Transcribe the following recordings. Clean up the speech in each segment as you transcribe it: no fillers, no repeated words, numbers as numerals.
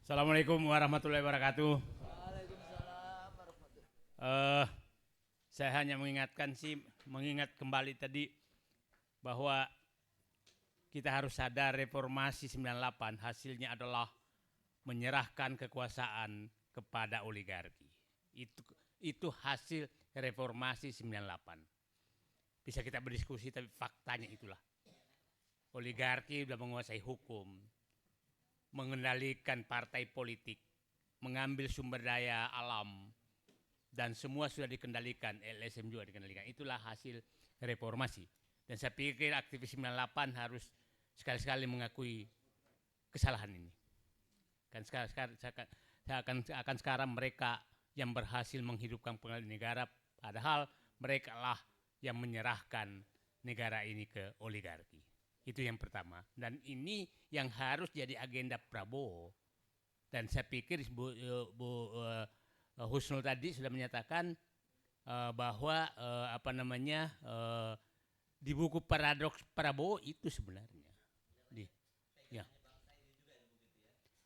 Assalamualaikum warahmatullahi wabarakatuh. Waalaikumsalam warahmatullahi. Eh, saya hanya mengingat kembali tadi bahwa kita harus sadar reformasi 98 hasilnya adalah menyerahkan kekuasaan kepada oligarki. Itu hasil reformasi 98. Bisa kita berdiskusi tapi faktanya itulah. Oligarki sudah menguasai hukum, mengendalikan partai politik, mengambil sumber daya alam, dan semua sudah dikendalikan, LSM juga dikendalikan. Itulah hasil reformasi. Dan saya pikir aktivis 98 harus sekali-sekali mengakui kesalahan ini. Kan sekarang mereka yang berhasil menghidupkan pengadilan negara, padahal mereka lah yang menyerahkan negara ini ke oligarki. Itu yang pertama. Dan ini yang harus jadi agenda Prabowo. Dan saya pikir Bu Husnul tadi sudah menyatakan bahwa di buku Paradoks Prabowo itu sebenarnya. Ya.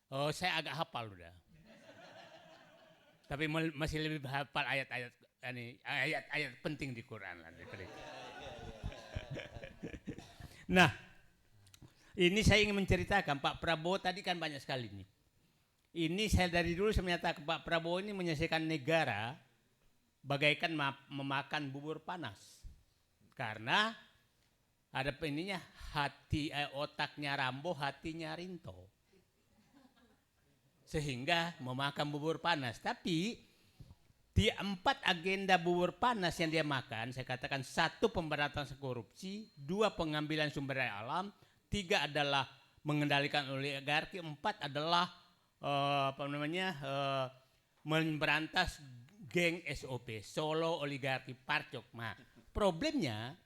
Oh, saya agak hafal udah. Tapi masih lebih hafal ayat-ayat penting di Quran lah. Nah, ini saya ingin menceritakan Pak Prabowo tadi kan banyak sekali nih. Ini saya dari dulu saya menyatakan Pak Prabowo ini menyelesaikan negara bagaikan memakan bubur panas. Karena ada ininya otaknya Rambo, hatinya Rinto. Sehingga memakan bubur panas. Tapi di 4 agenda bubur panas yang dia makan, saya katakan 1 pemberantasan korupsi, 2 pengambilan sumber daya alam, 3 adalah mengendalikan oligarki, 4 adalah memberantas geng SOP, Solo Oligarki Parcok. Nah, problemnya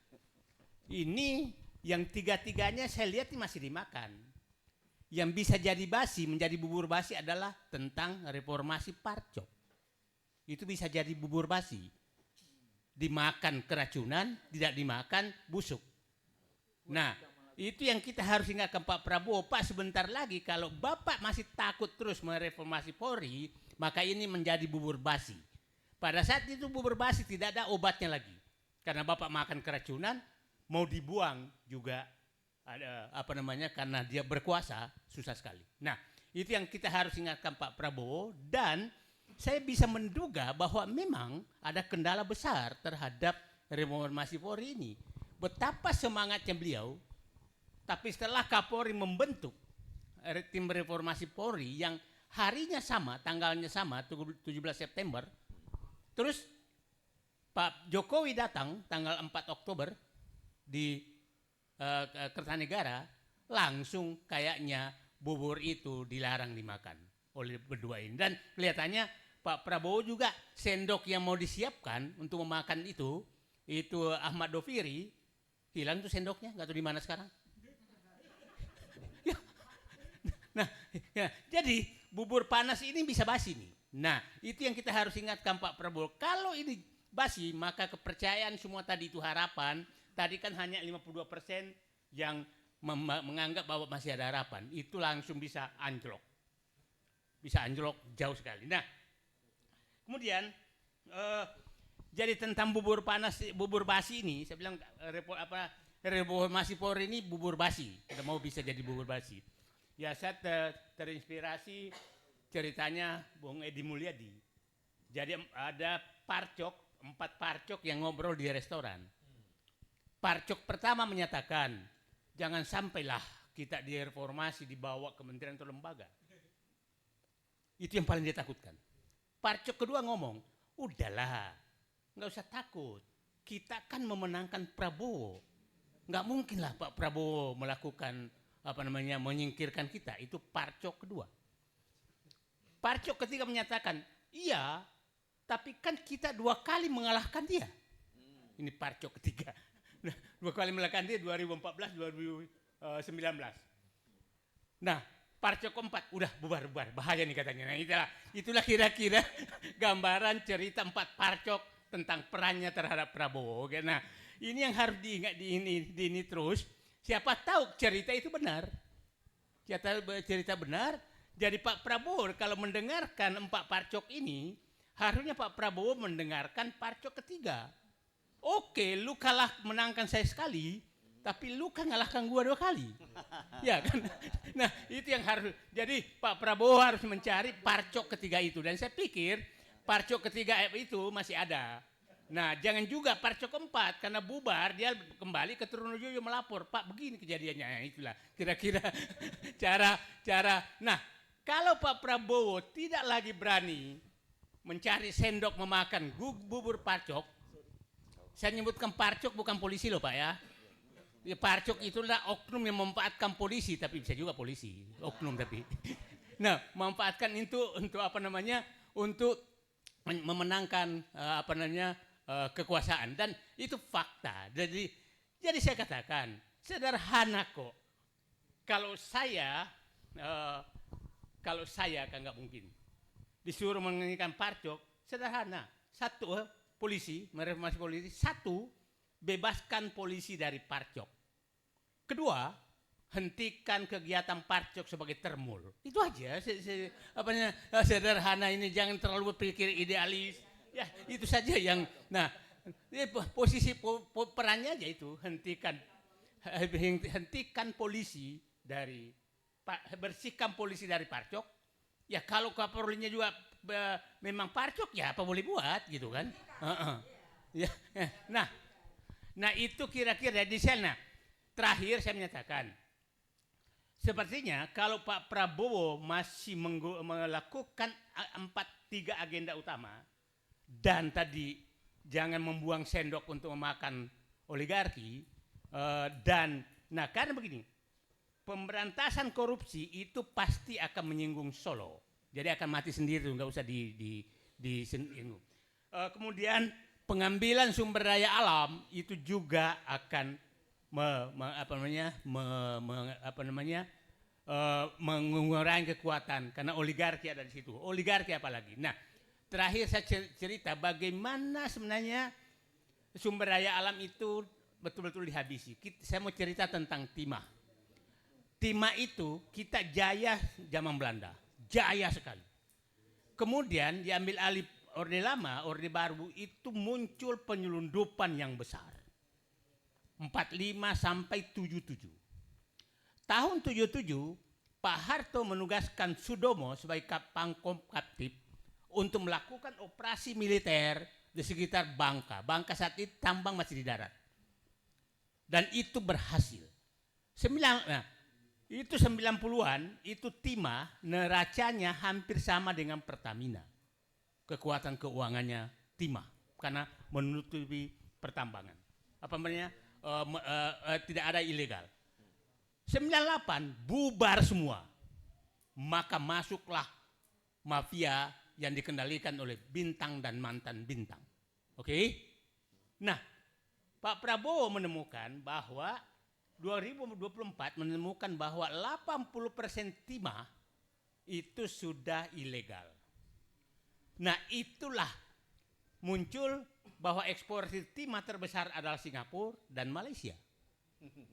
ini yang 3-tiganya saya lihat ini masih dimakan. Yang bisa jadi basi, menjadi bubur basi adalah tentang reformasi Parcok. Itu bisa jadi bubur basi. Dimakan keracunan, tidak dimakan busuk. Nah, itu yang kita harus ingatkan Pak Prabowo. Pak, sebentar lagi kalau Bapak masih takut terus mereformasi Polri, maka ini menjadi bubur basi. Pada saat itu bubur basi tidak ada obatnya lagi. Karena Bapak makan keracunan, mau dibuang juga ada karena dia berkuasa susah sekali. Nah, itu yang kita harus ingatkan Pak Prabowo. Dan saya bisa menduga bahwa memang ada kendala besar terhadap reformasi Polri ini. Betapa semangatnya beliau, tapi setelah Kapolri membentuk tim reformasi Polri yang harinya sama, tanggalnya sama, 17 September, terus Pak Jokowi datang tanggal 4 Oktober di Kertanegara, langsung kayaknya bubur itu dilarang dimakan oleh berdua ini. Dan kelihatannya Pak Prabowo juga sendok yang mau disiapkan untuk memakan itu Ahmad Doviri, hilang tuh sendoknya, nggak tahu di mana sekarang. Nah, ya, jadi bubur panas ini bisa basi nih. Nah, itu yang kita harus ingatkan Pak Prabowo. Kalau ini basi, maka kepercayaan semua tadi itu harapan. Tadi kan hanya 52% yang menganggap bahwa masih ada harapan. Itu langsung bisa anjlok. Bisa anjlok jauh sekali. Nah, kemudian jadi tentang bubur basi ini, saya bilang reformasi Polri ini bubur basi. Kita mau bisa jadi bubur basi. Ya, saya terinspirasi ceritanya Bung Edi Mulyadi. Jadi ada 4 parcok yang ngobrol di restoran. Parcok pertama menyatakan, jangan sampailah kita direformasi dibawa kementerian atau lembaga. Itu yang paling dia takutkan. Parcok kedua ngomong, udahlah, nggak usah takut. Kita kan memenangkan Prabowo. Nggak mungkin lah Pak Prabowo melakukan menyingkirkan kita. Itu parcok kedua. Parcok ketiga menyatakan, iya, tapi kan kita 2 kali mengalahkan dia. Ini parcok ketiga. 2 kali mengalahkan dia 2014, 2019. Nah, parcok keempat udah bubar, bahaya nih katanya. Nah, itulah kira-kira gambaran cerita 4 parcok tentang perannya terhadap Prabowo. Nah, ini yang harus diingat di ini terus. Siapa tahu cerita itu benar. Cerita benar, Jadi Pak Prabowo kalau mendengarkan 4 parcok ini, harusnya Pak Prabowo mendengarkan parcok ketiga. Oke, lu kalah menangkan saya sekali, tapi lu kan ngalahkan gua 2 kali. Ya kan? Nah, itu yang harus. Jadi Pak Prabowo harus mencari parcok ketiga itu. Dan saya pikir parcok ketiga itu masih ada. Nah, jangan juga parcok keempat, karena bubar dia kembali ke Trunojoyo melapor, Pak begini kejadiannya. Nah, itulah kira-kira cara. Nah, kalau Pak Prabowo tidak lagi berani mencari sendok memakan bubur parcok, saya nyebutkan parcok bukan polisi loh Pak ya. Ya, parcok itulah oknum yang memanfaatkan polisi, tapi bisa juga polisi, oknum tapi. Nah, memanfaatkan itu untuk apa namanya? Untuk memenangkan kekuasaan, dan itu fakta. Jadi saya katakan sederhana kok. Kalau saya kan nggak mungkin disuruh menginginkan parcok, sederhana. Satu, polisi, mereformasi polisi. Satu, bebaskan polisi dari parcok. Kedua, hentikan kegiatan parcok sebagai termul. Itu aja. Sederhana ini, jangan terlalu berpikir idealis. Ya, itu saja yang. Nah, posisi perannya aja itu, hentikan polisi dari, bersihkan polisi dari parcok. Ya kalau Kapolrinya juga memang parcok, ya apa boleh buat gitu kan. Ya, nah itu kira-kira di sana. Terakhir saya menyatakan, sepertinya kalau Pak Prabowo masih melakukan 3 agenda utama, dan tadi jangan membuang sendok untuk memakan oligarki, karena begini, pemberantasan korupsi itu pasti akan menyinggung Solo. Jadi akan mati sendiri, nggak usah disinggung. Kemudian pengambilan sumber daya alam itu juga akan mengurangi kekuatan, karena oligarki ada di situ. Oligarki apalagi. Nah, terakhir saya cerita bagaimana sebenarnya sumber daya alam itu betul-betul dihabisi. Saya mau cerita tentang timah. Timah itu kita jaya zaman Belanda, jaya sekali. Kemudian diambil alih Orde Lama, Orde Baru, itu muncul penyelundupan yang besar. 45 sampai 77. Tahun 77, Pak Harto menugaskan Sudomo sebagai Pangkop Kaptip untuk melakukan operasi militer di sekitar Bangka. Bangka saat itu tambang masih di darat. Dan itu berhasil. Itu 90-an, itu timah neracanya hampir sama dengan Pertamina. Kekuatan keuangannya timah karena menutupi pertambangan. Apa namanya? Tidak ada ilegal. 98 bubar semua. Maka masuklah mafia yang dikendalikan oleh Bintang dan mantan Bintang. Oke? Nah, Pak Prabowo menemukan bahwa 2024 menemukan bahwa 80% timah itu sudah ilegal. Nah, itulah muncul bahwa ekspor timah terbesar adalah Singapura dan Malaysia.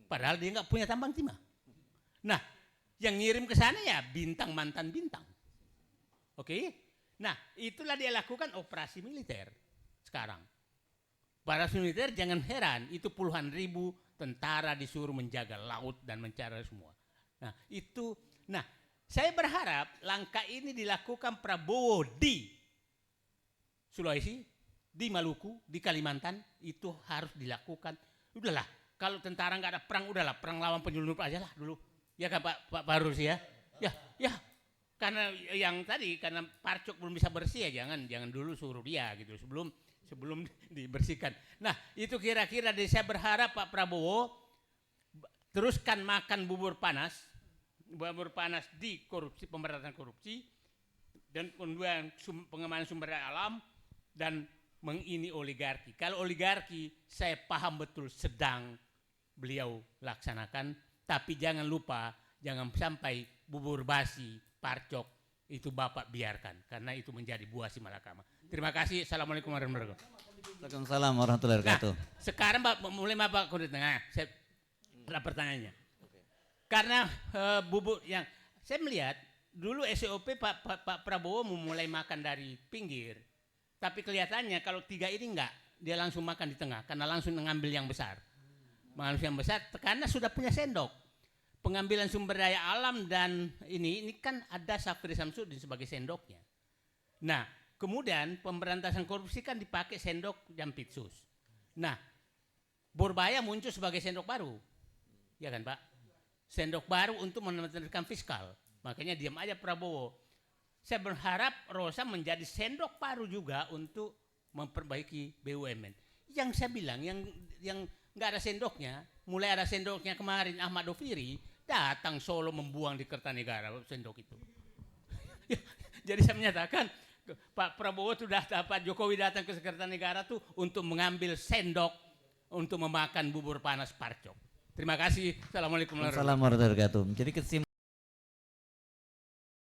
Padahal dia nggak punya tambang timah. Nah, yang ngirim ke sana ya Bintang mantan Bintang. Oke? Nah, itulah dia lakukan operasi militer sekarang. Operasi militer jangan heran, itu puluhan ribu tentara disuruh menjaga laut dan mencari semua. Nah, itu. Nah, saya berharap langkah ini dilakukan Prabowo di Sulawesi, di Maluku, di Kalimantan, itu harus dilakukan. Udahlah, kalau tentara nggak ada perang, udahlah perang lawan penyelundup aja lah dulu. Ya kan Pak Barus ya? Ya. Karena yang tadi, karena parcok belum bisa bersih ya jangan dulu suruh dia gitu sebelum dibersihkan. Nah, itu kira-kira saya berharap Pak Prabowo teruskan makan bubur panas di korupsi, pemberantasan korupsi, dan kemudian pengembangan sumber daya alam, dan mengini oligarki. Kalau oligarki saya paham betul sedang beliau laksanakan, tapi jangan lupa, jangan sampai bubur basi, parcok itu Bapak biarkan, karena itu menjadi buah si malakama. Terima kasih. Assalamualaikum warahmatullahi wabarakatuh. Waalaikumsalam warahmatullahi wabarakatuh. Nah, sekarang mulai Bapak kulit tengah. Saya pertanyaannya. Karena bubur yang saya melihat dulu SOP Pak Prabowo memulai makan dari pinggir. Tapi kelihatannya kalau 3 ini enggak, dia langsung makan di tengah karena langsung mengambil yang besar. Mengambil yang besar karena sudah punya sendok. Pengambilan sumber daya alam dan ini kan ada Syafri Samsudin sebagai sendoknya. Nah, kemudian pemberantasan korupsi kan dipakai sendok Jampitsus. Nah, Borbaya muncul sebagai sendok baru. Ya kan, Pak? Sendok baru untuk menekan fiskal. Makanya diam aja Prabowo. Saya berharap Rosa menjadi sendok baru juga untuk memperbaiki BUMN. Yang saya bilang yang nggak ada sendoknya, mulai ada sendoknya kemarin Ahmad Doviri datang Solo membuang di Kertanegara sendok itu. Jadi saya menyatakan Pak Prabowo sudah Pak Jokowi datang ke Kertanegara tuh untuk mengambil sendok untuk memakan bubur panas Parcok. Terima kasih. Assalamualaikum warahmatullahi wabarakatuh. Assalamualaikum warahmatullahi wabarakatuh. Jadi